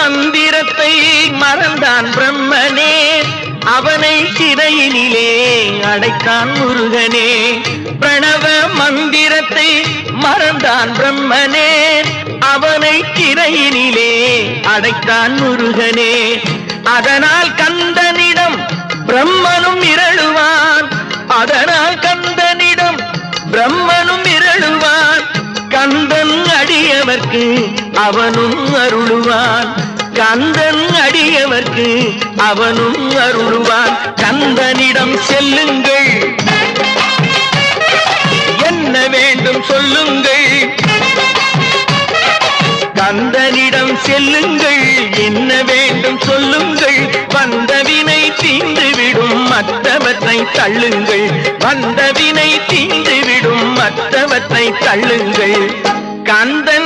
மந்திரத்தை மறந்தான் பிரம்மனே, அவனை சிறையினிலே அடைத்தான் முருகனே. பிரணவ மந்திரத்தை மறந்தான் பிரம்மனே, அவனை சிறையினிலே அடைத்தான் முருகனே. அதனால் கந்தனிடம் பிரம்மனும் மிரளுவான், அதனால் கந்தனிடம் பிரம்மனும் மிரளுவான். கந்தன் அடியவர்க்கு அவனும் அருளுவான், கந்தன் அடியவர்க்கு அவனும் அருளுவான். கந்தனிடம் செல்லுங்கள், என்ன வேண்டும் சொல்லுங்கள். கந்தனிடம் செல்லுங்கள், என்ன வேண்டும் சொல்லுங்கள். வந்தவினை தீந்துவிடும் மற்றவற்றை தள்ளுங்கள், வந்தவினை தீந்துவிடும் மற்றவற்றை தள்ளுங்கள். கந்தன்